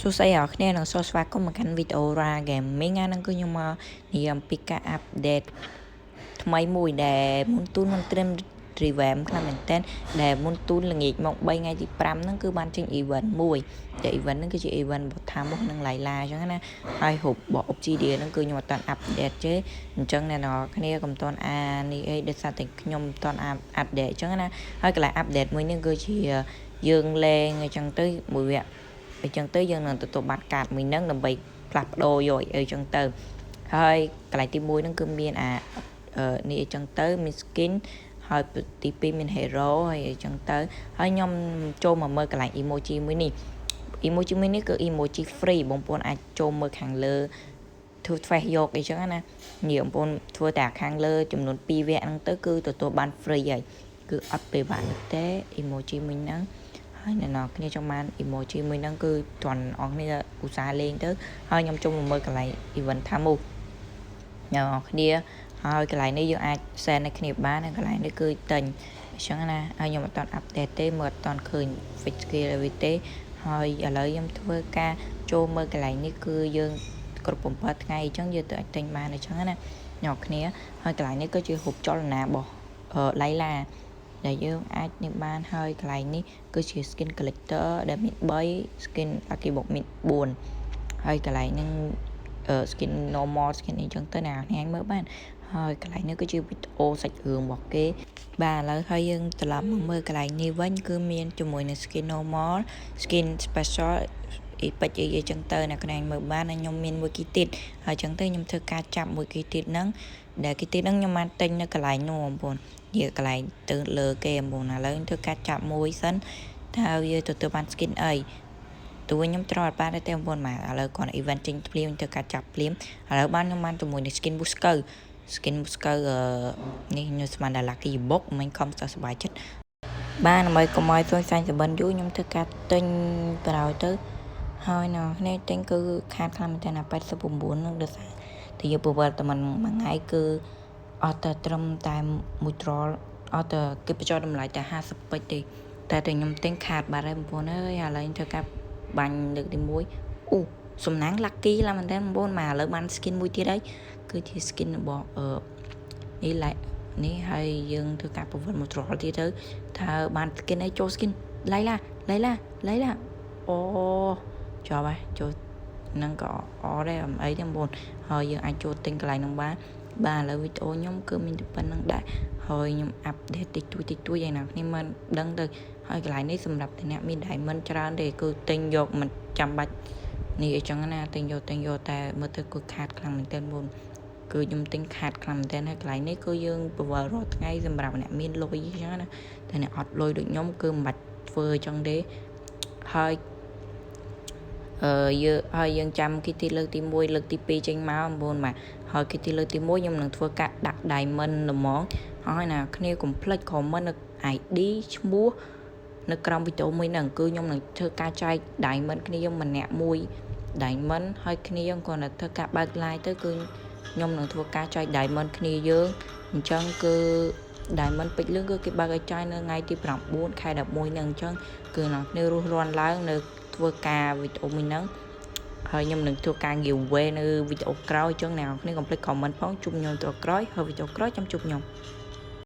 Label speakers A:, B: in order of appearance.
A: សួស្តីអ្នកនាងសូមស្វាគមន៍មកកាន់វីដេអូ Ra Gaming ហ្នឹងគឺខ្ញុំមកនិយាយអំពីការអាប់ដេតថ្មីមួយដែលមុនទូនមិនត្រឹម revamp ខ្លះមែនតើដែលមុនទូនល្ងាចមក3ថ្ងៃទី5ហ្នឹងគឺបានចេញ event មួយតែ event ហ្នឹងគឺជា event របស់ថាមុខនឹង Layla អញ្ចឹងណាហើយហូបរបស់ Obsidian ហ្នឹងគឺខ្ញុំអត់តាន់ update ទេអញ្ចឹងអ្នកនរគ្នាកុំតាន់អានេះអីដោយសារតែខ្ញុំមិនតាន់ update អញ្ចឹងណាហើយកន្លែង update មួយនេះគឺជាយើងលេងអញ្ចឹងទៅមួយវគ្គអញ្ចឹងទៅយើងនឹងទទួលបានកាតមួយហ្នឹងដើម្បីផ្លាស់ប្ដូរយកអីចឹងទៅហើយកន្លែងទី1ហ្នឹងគឺមាននេះអញ្ចឹងទៅមាន skin ហើយទី2មាន hero ហើយអញ្ចឹងទៅហើយខ្ញុំចូលមកមើលកន្លែង emoji មួយនេះ emoji មួយនេះគឺ emoji free បងប្អូនអាចចូលមើលខាងលើធ្វើ face យកអីចឹងណាញៀបងប្អូនធ្វើតែខាងលើចំនួន2វគ្គហ្នឹងទៅគឺទទួលបាន free ហើយគឺអត់ពេលបានទេ emoji មួយហ្នឹងហើយអ្នកនរគ្នាចង់បាន emoji មួយហ្នឹងគឺតន់អង្គគ្នាឧស្សាហ៍លេងទៅហើយខ្ញុំចូលមកមើលកន្លែង event ថាមុខអ្នកនរគ្នាហើយកន្លែងនេះយើងអាច send ឲ្យគ្នាបានហើយកន្លែងនេះគឺទិញអញ្ចឹងណាហើយខ្ញុំអត់តន់ update ទេមើលអត់តន់ឃើញ fix skill អ្វីទេហើយឥឡូវខ្ញុំធ្វើការចូលមើលកន្លែងនេះគឺយើងគ្រប់7ថ្ងៃអញ្ចឹងយើងទៅអាចទិញបានអញ្ចឹងណាអ្នកគ្នាហើយកន្លែងនេះគឺជារូបចលនារបស់Laylaដែលយើងអាចនឹងបានហើយកន្លែងនេះគឺជា skin collector ដែលមាន3 skin lucky box មាន4ហើយកន្លែងហ្នឹងskin normal skin អីចឹងទៅណាអ្នកមើលបានហើយកន្លែងនេះគឺជាវីដេអូសាច់រឿងរបស់គេបាទឥឡូវហើយយើងត្រឡប់មកមើលកន្លែងនេះវិញគឺមានជាមួយនឹង skin normal skin special អីបច្ចុប្បន្នអីចឹងទៅអ្នកខ្លះមើលបានខ្ញុំមានមួយគីទៀតហើយចឹងទៅខ្ញុំធ្វើការចាប់មួយគីទៀតហ្នឹងដែលគីទៀតហ្នឹងខ្ញុំបានទិញនៅកន្លែងនោះបងប្អូននិយាយកន្លែងទៅលើគេបងប្អូនឥឡូវខ្ញុំធ្វើការចាប់មួយសិនថាវាទទួលបាន skin អីតួខ្ញុំត្រូវអត់បានទេបងប្អូនមកឥឡូវគាត់ event ចេញភ្លាមធ្វើការចាប់ភ្លាមឥឡូវបានខ្ញុំបានជាមួយនឹង skin busker នេះខ្ញុំស្មានដល់ lucky box មិនខំសប្បាយចិត្តបានដើម្បីកុំឲ្យសួយសាញ់សបិនយូរខ្ញុំធ្វើការទិញក្រោយទៅហើយនៅនេះទិញគឺខាតខ្លាំងមែនតើ89នឹងដូចតែយកប្រវត្តិតែមួយថ្ងៃគឺអត់តែត្រឹមតែមួយត្រល់អត់តែគេបញ្ចុះតម្លៃតែ50ពេជ្រទេតែខ្ញុំទិញខាតបាត់ហើយបងប្អូនអើយឥឡូវធ្វើការបាញ់លើកទី1អូសំណាង lucky ឡាមែនតើបងប្អូនមកឥឡូវបាន skin មួយទៀតហើយគឺជា skin របស់នេះនេះហើយយើងធ្វើការប្រវត្តិមួយត្រល់ទៀតទៅថាបាន skin អីចូល skin Layla អូចប់ហើយចូលនឹងក៏អត់ដែរអីទេបងប្អូនហើយយើងអាចចូលទិញកន្លែងហ្នឹងបានឥឡូវវីដេអូខ្ញុំគឺមានតែប៉ុណ្្នឹងដែរហើយខ្ញុំអាប់ដេតតិចតួចយ៉ាងណាគ្នាមិនដឹងទៅហើយកន្លែងនេះសម្រាប់តែអ្នកមាន diamond ច្រើនទេគឺទិញយកមិនចាំបាច់នេះអញ្ចឹងណាទិញយកតែមើលទៅគឺខាតខ្លាំងមែនទែនបងគឺខ្ញុំទិញខាតខ្លាំងមែនទែនហើយកន្លែងនេះគឺយើងប្រវល់រាល់ថ្ងៃសម្រាប់អ្នកមានលុយអញ្ចឹងណាតែអ្នកអត់លុយដូចខ្ញុំគឺមិនបាច់ធ្វើអញ្ចឹងទេហើយយើងចាំគីទីលើកទី1លើកទី2ចេញមកបងប្អូនបាទហើយគីទីលើកទី1ខ្ញុំនឹងធ្វើការដាក់ diamond ល្មងហើយណាគ្នាកុំភ្លេច comment នៅ ID ឈ្មោះនៅក្រោមវីដេអូមួយហ្នឹងគឺខ្ញុំនឹងធ្វើការចែក diamond គ្នាយើងម្នាក់មួយ diamond ហើយគ្នាយើងគ្រាន់តែធ្វើការបើក live ទៅគឺខ្ញុំនឹងធ្វើការចែក diamond គ្នាយើងអញ្ចឹងគឺ diamond ពេជ្រលឿងគឺគេបើកឲ្យចាយនៅថ្ងៃទី9ខែ11ហ្នឹងអញ្ចឹងគឺអ្នកគ្នារស់រាន់ឡើងនៅធ្វើការវីដេអូមួយហ្នឹងហើយខ្ញុំនឹងធ្វើការ giveaway នៅវីដេអូក្រោយអញ្ចឹងអ្នកគ្នាកុំភ្លេច comment ផងជួបខ្ញុំវីដេអូក្រោយហើយវីដេអូក្រោយចាំជួបខ្ញុំ